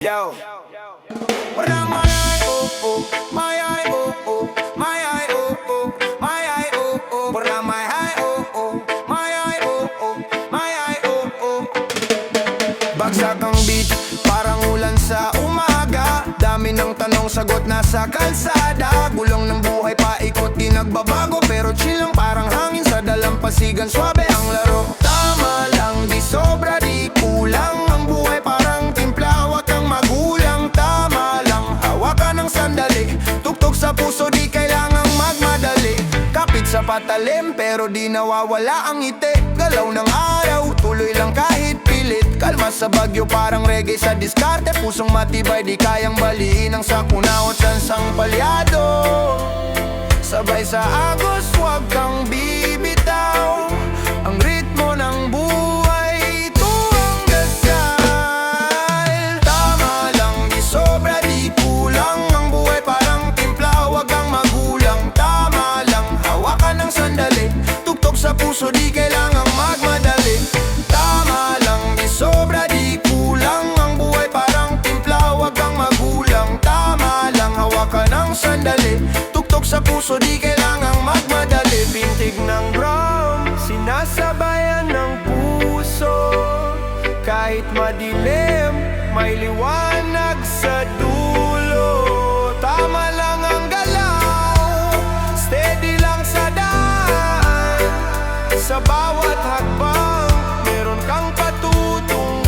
Yo. But I'm my eye, oh, oh, my eye, oh, oh, my eye, oh, oh, my eye, oh, oh. But I'm my eye, oh, oh, my eye, oh, oh, my eye, oh, oh. Bagsak ang beat, parang ulan sa umaga. Dami ng tanong, sagot nasa kalsada. Gulong ng buhay, paikot, di nagbabago. Pero chill lang, parang hangin sa dalampasigan. Swabe ang laro, tama lang, di sobra, di kulang. Ang buhay parang timpla, wag kang magulang. Tama lang, hawakan ng sandali. Tuktok sa puso, di kailangang magmadali. Kapit sa patalim, pero di nawawala ang ngiti. Galaw ng araw, tuloy lang kahit pilit. Kalma sa bagyo, parang reggae sa diskarte. Pusong matibay, di kayang baliin ang sakuna o tsansang palyado. Sabay sa agos, wag kang bibitaw. Ang ritmo ng buhay, ito ang dasal. Tama lang, di sobra, di kulang. Ang buhay parang timpla, wag kang magulang. Tama lang, hawakan ng sandali. Tuktok sa puso, di kailangang magmadali. Tama lang, di sobra, di kulang. Ang buhay parang timpla, wag kang magulang. Tama lang, hawakan ng sandali. Tuktok sa puso, di kailangang magmadali. Pintig ng drum, sinasabayan ng puso. Kahit madilim, may liwanag sa dulo. Tama lang ang galaw, steady lang sa daan. Sa bawat hakbang, meron kang patutunguhan.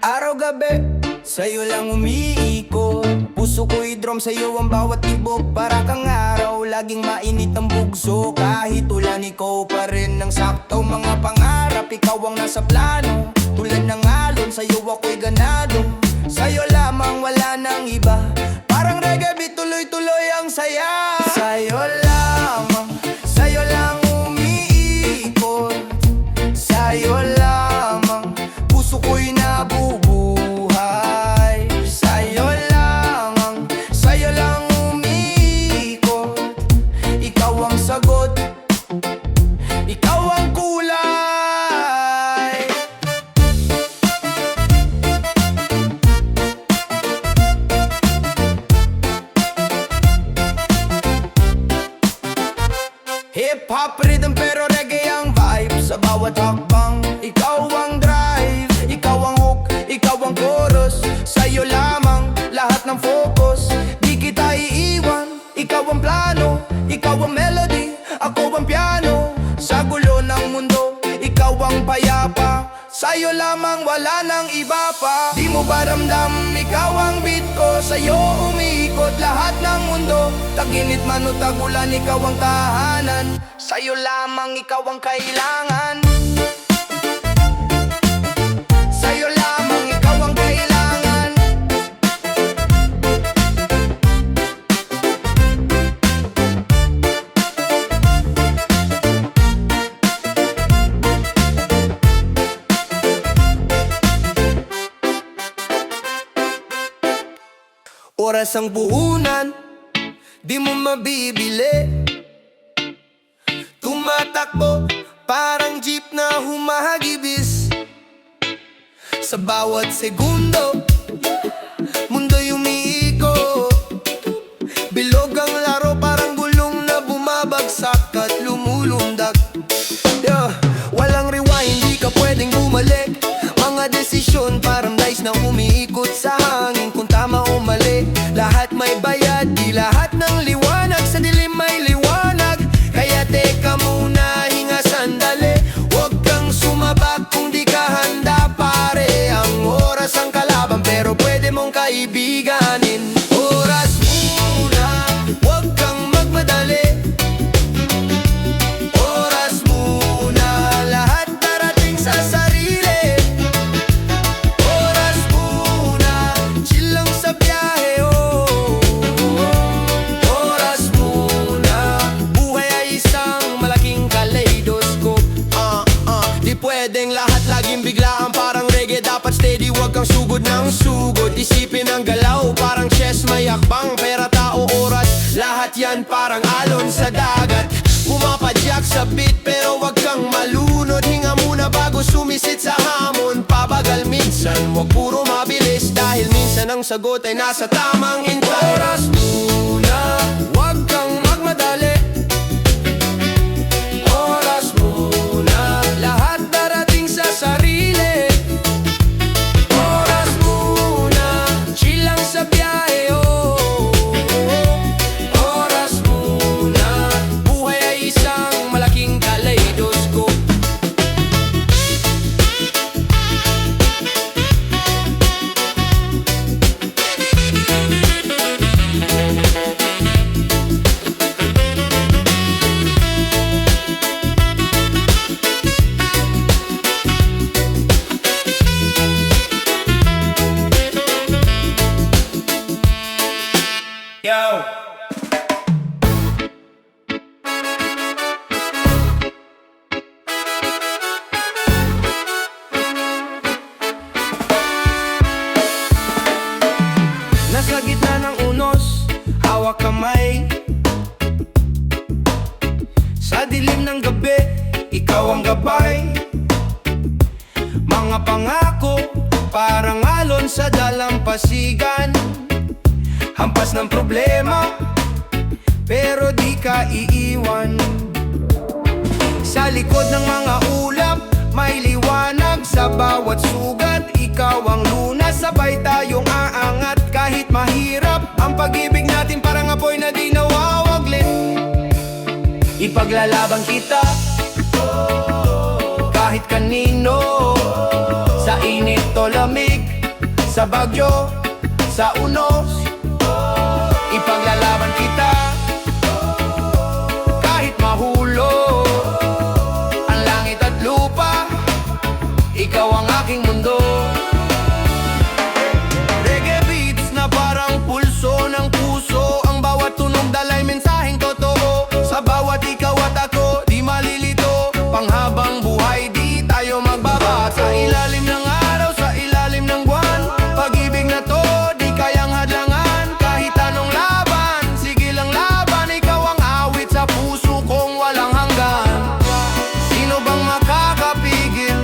Araw-gabi, sa'yo lang umiikot. Puso ko'y drum, sa'yo ang bawat tibok. Para kang araw, laging mainit ang bugso. Kahit ulan, ikaw pa rin ang sakto. Mga pangarap, ikaw ang nasa plano. Tulad ng alon, sa'yo ako'y ganado. Sa'yo lamang, wala nang iba. Parang reggae beat, tuloy-tuloy ang saya. Sa'yo lamang, sa'yo lang umiikot. Sa'yo lamang, puso ko'y nabubuhay. Sa'yo lang umiikot. Ikaw ang sagot, ikaw ang kulay. Hip-hop rhythm pero reggae ang vibe. Sa bawat hakbang, ikaw ang drive. Ikaw ang hook, ikaw ang chorus. Sa'yo lamang, lahat ng focus. Di kita iiwan, ikaw ang plano. Ikaw ang melody, ako ang piano. Sa gulo ng mundo, ikaw ang payapa. Sa'yo lamang, wala nang iba pa. Di mo ba ramdam, ikaw ang beat ko. Sa'yo umiikot lahat ng mundo. Taginit man o tagulan, ikaw ang tahanan. Sa'yo lamang, ikaw ang kailangan. Sa'yo lamang, ikaw ang kailangan. Oras ang puhunan, di mo mabibili. Tumatakbo, parang jeep na humahagibis. Sa bawat segundo, mundo'y umiikot. Bilog ang laro, parang gulong na bumabagsak at lumulundag. Walang rewind, di ka pwedeng bumalik. Mga desisyon, parang dice na umiikot sa hangin. Kung tama o mali, lahat may bayad. Di lahat ng liwanag, sa dilim may liwanag. Kaya teka muna, hinga sandali. Huwag kang sumabak kung di ka handa, pare. Ang oras ang kalaban, pero pwede mong kaibigan. Huwag puro mabilis dahil minsan ang sagot ay nasa tamang hintay. Oras muna, huwag kang magmadali. Oras muna, lahat darating sa sarili. Oras muna, chill lang sa biyahe, oh. Oras muna, buhay ay isang malaking kaleidoskop. Yo! Nasa gitna ng unos, hawak kamay. Sa dilim ng gabi, ikaw ang gabay. Mga pangako, parang alon sa dalampasigan. Hampas ng problema, pero di ka iiwan. Sa likod ng mga ulap, may liwanag sa bawat sugat. Ikaw ang lunas, sabay tayong aangat. Kahit mahirap, ang pag-ibig natin parang apoy na di nawawaglit. Ipaglalaban kita, kahit kanino. Sa init o lamig, sa bagyo, sa unos. Ipaglalaban kita, kahit mahulog ang langit at lupa. Ikaw ang aking mundo. Reggae beats na parang pulso ng puso. Ang bawat tunog dalay mensaheng totoo. Sa bawat ikaw at ako, di malilito. Panghabang buhay, di tayo magbaba. Sa ilalim ng araw, sa ilalim ng buwan, pag-ibig na to, di kayang hadlangan. Kahit anong laban, sige lang laban. Ikaw ang awit sa puso kong walang hanggan. Sino bang makakapigil?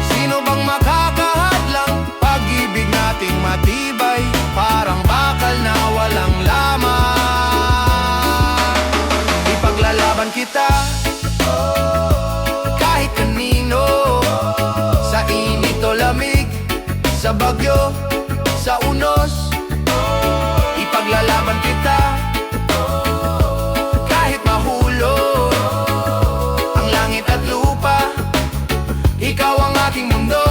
Sino bang makakahadlang? Pag-ibig nating matibay, parang bakal na walang laman. Ipaglalaban kita, kahit kanino. Sa init o lamig, sa bagyo, sa unos. Ipaglalaban kita, kahit mahulog ang langit at lupa. Ikaw ang aking mundo.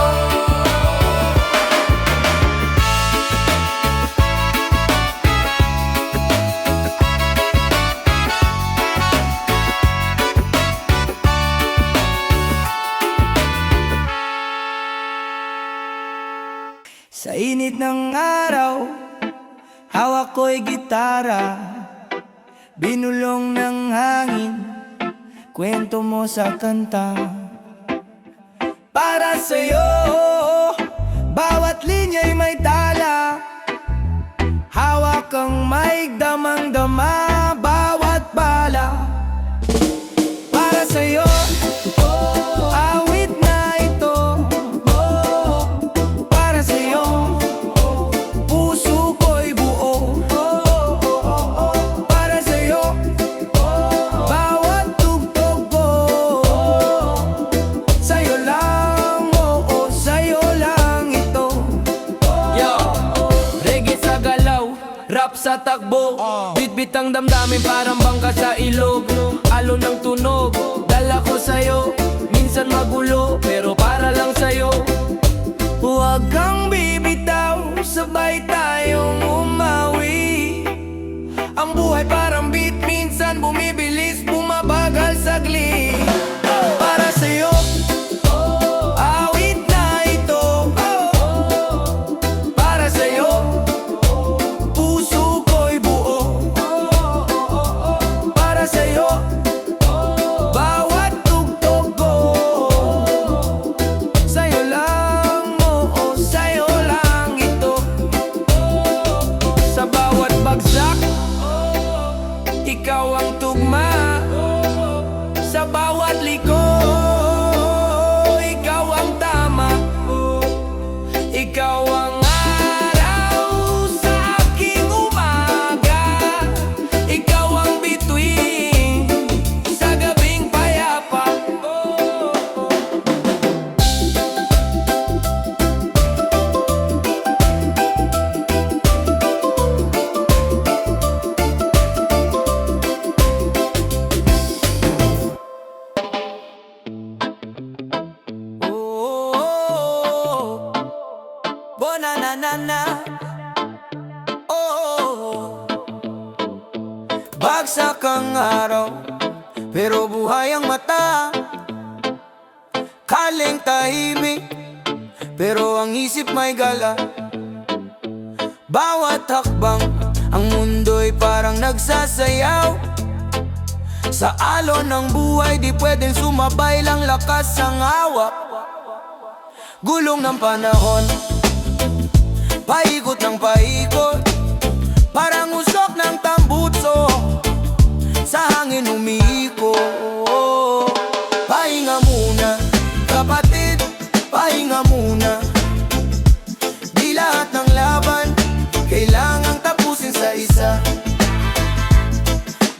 Sa init ng araw, hawak ko'y gitara. Binulong ng hangin, kwento mo sa kanta. Para sa'yo, bawat linya'y may tala. Hawak kang may damang-dama, bawat bala. Para sa'yo, awit na ito. Para sa'yo, puso ko'y buo. Para sa'yo, bawat tugtog ko. Sa'yo lang, oo, sa'yo lang ito. Yo! Reggae sa galaw, rap sa takbo. Bitbit ang damdamin parang bangka sa ilog. Alon ng tunog, dala ko sa'yo. Minsan magulo, pero para lang sa'yo. Huwag kang bibitaw, sabay tayong umawi. Ang buhay parang beat, minsan bumibilis, bumabagal saglit. Para sa'yo, awit na ito. Para sa'yo, puso ko'y buo. Para sa'yo, bawat tugtog ko. Sa'yo lang, oo, sa'yo lang ito. Sa Bagsak ang araw, pero buhay ang mata. Kaleng tahimik, pero ang isip may gala. Bawat hakbang, ang mundo'y parang nagsasayaw. Sa alon ng buhay, di pwedeng sumabay lang lakas ang hawak. Gulong ng panahon, paikot ng paikot, parang usok ng tambutso, sa hangin umiikot. Pahinga muna, kapatid, pahinga muna. Di lahat ng laban kailangang tapusin sa isa.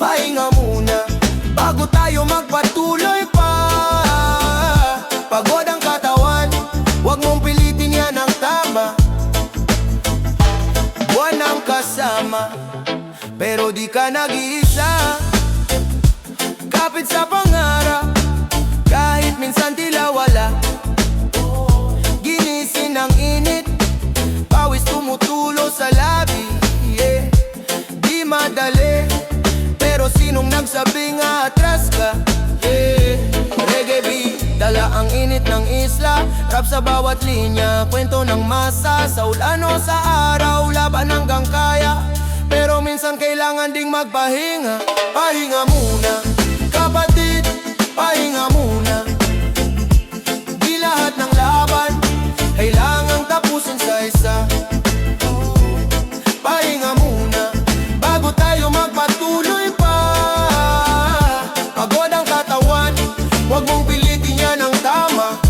Pahinga muna bago tayo magpatuloy pa. Pagod ang katawan, huwag mong pilitin yan ang tama. Buwan ang kasama, pero di ka nag-iisa. Kapit sa pangarap, kahit minsan tila wala. Ginising ng init, pawis tumutulo sa labi, yeah. Di madali, pero sinong nagsabing atras ka, yeah. Reggae beat, dala ang init ng isla. Rap sa bawat linya, kwento ng masa. Sa ulan o sa araw, laban hanggang kaya. Pero minsan kailangan ding magpahinga. Pahinga muna, kapatid, pahinga muna. Di lahat ng laban kailangang tapusin sa isa. Pahinga muna bago tayo magpatuloy pa. Pagod ang katawan, huwag mong pilitin yan ang tama.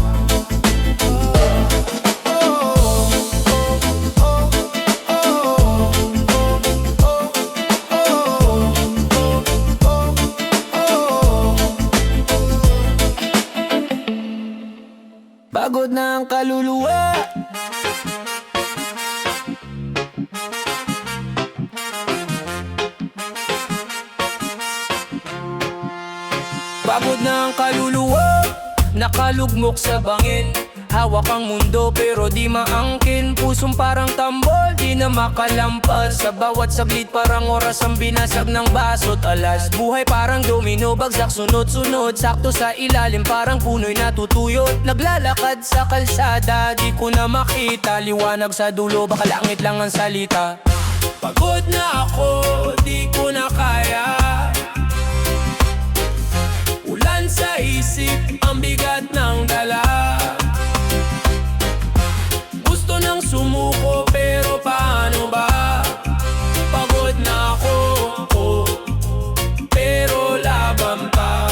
Pagod na ang kaluluwa. Pagod na ang kaluluwa, nakalugmok sa bangin. Hawak ang mundo pero di maangkin. Pusong parang tambol, di na makalampas. Sa bawat saglit parang oras ang binasag ng baso't alas. Buhay parang domino, bagsak sunod-sunod. Sakto sa ilalim parang puno'y natutuyot. Naglalakad sa kalsada, di ko na makita. Liwanag sa dulo, baka langit lang ang salita. Pagod na ako, di ko na kaya. Ulan sa isip, ang bigat ng dala. Gusto nang sumuko pero paano ba? Pagod na ako, oh, pero laban pa.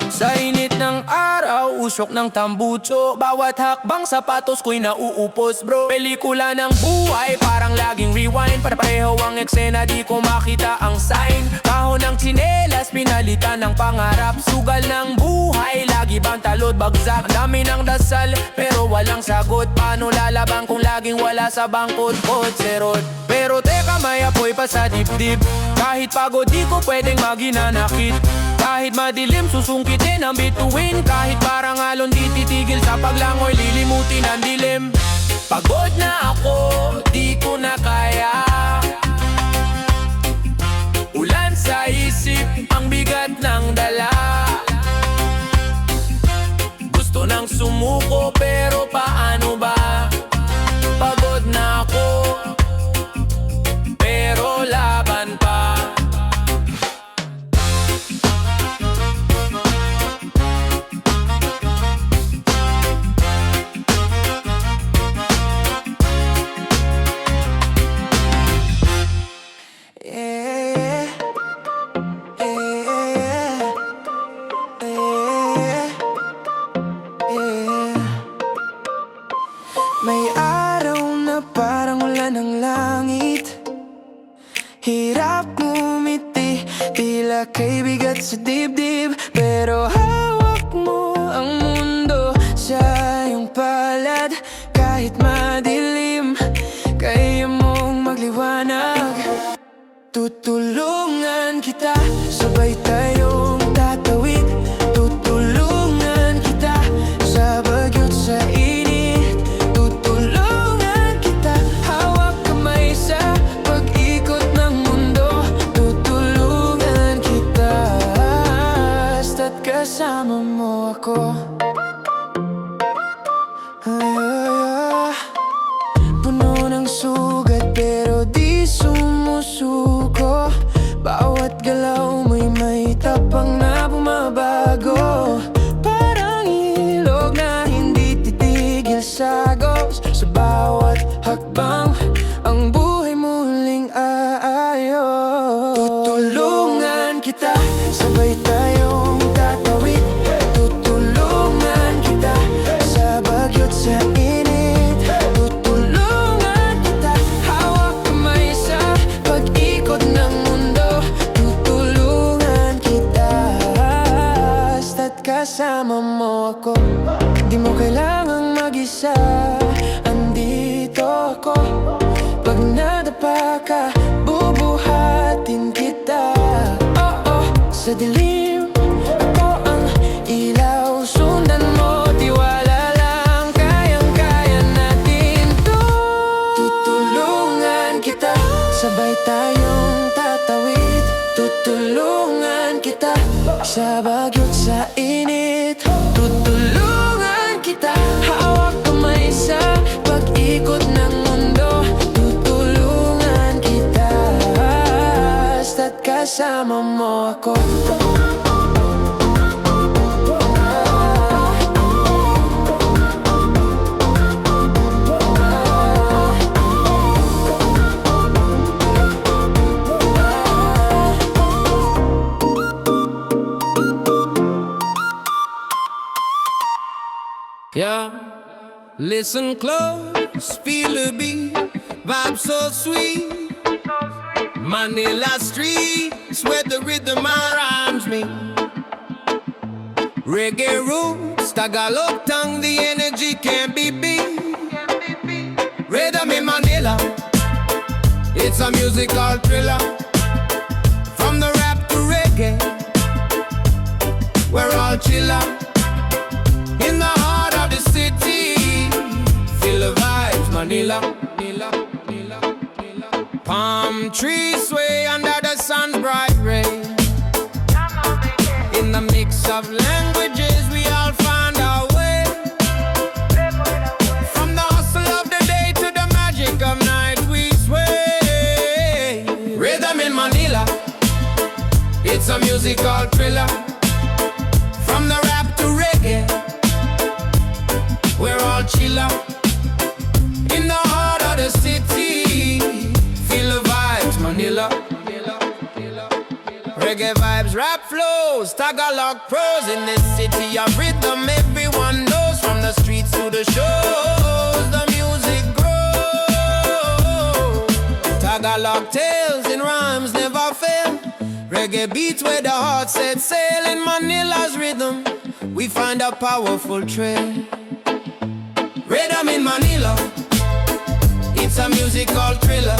Sa init ng araw, usok ng tambutso. Bawat hakbang sapatos ko'y nauupos, bro. Pelikula ng buhay, parang laging rewind. Pareho ang eksena, di ko makita ang sign. Kahon ng tsinelas, pinalitan ng pangarap. Sugal ng buhay, lagi bang talod bagsak. Dami ng dasal, pero walang sagot. Paano lalaban kung laging wala sa bangkot? Kotserot. Pero teka, may apoy pa sa dibdib. Kahit pagod, di ko pwedeng maginanakit. Kahit madilim, susungkitin ang bituin. Kahit parang alon, di titigil sa paglangoy. Lilimutin ang dilim. Pagod na ako, di ko na kaya. Ulan sa isip, ang bigat ng dala. Gusto nang sumuko pero paano ba? Pagod na ako, pero laban pa. May araw na parang wala ng langit. Hirap ngumiti, tila kay bigat sa dibdib. Pero hawak mo ang mundo sa iyong palad. Kahit madilim, kaya mong magliwanag. Tutulungan kita, sabay tayong tatawid. Tutulungan kita sa bagyo't sa init. Tutulungan kita, hawak kamay sa pag-ikot ng mundo. Tutulungan ako. Puno ng sugat pero di sumusuko. Bawat galaw may tapang na bumabago. Parang ilog na hindi titigil sa agos. Sa bawat hakbang ang buhay muling aayos. Tutulungan kita, sabay tayong tatawid. Tutulungan kita sa bagyo't sa init. Tutulungan kita, hawak kamay sa pag-ikot ng mundo. Tutulungan kita, basta't kasama mo ako. Di mo kailangang mag-isa, andito ako. Pag nadapa ka, bubuhatin kita. Oh, sa dilim, ako ang ilaw. Sundan mo, tiwala lang, kayang-kaya natin to. Tutulungan kita, sabay tayong tatawid. Tutulungan kita sa bagyo't sa init. Tutulungan kita, hawak kamay sa pag-ikot ng mundo. Tutulungan kita, basta't kasama mo ako. Yeah, listen close, feel the beat, vibe so sweet. Manila streets where the rhythm rhymes me. Reggae roots, Tagalog tongue, the energy can't be beat. Rhythm in Manila, it's a musical thriller. From the rap to reggae, we're all chiller. In the heart of the city, feel the vibes, Manila. Palm trees sway under the sun's bright rays. In the mix of languages, we all find our way. From the hustle of the day to the magic of night, we sway. Rhythm in Manila, it's a musical thriller. From the rap to reggae, we're all chiller. In the heart of the city, feel the vibes, Manila. Reggae vibes, rap flows, Tagalog pros. In this city of rhythm, everyone knows. From the streets to the shows, the music grows. Tagalog tales and rhymes never fail. Reggae beats where the heart set sail. In Manila's rhythm, we find a powerful trail. Rhythm in Manila, it's a musical thriller.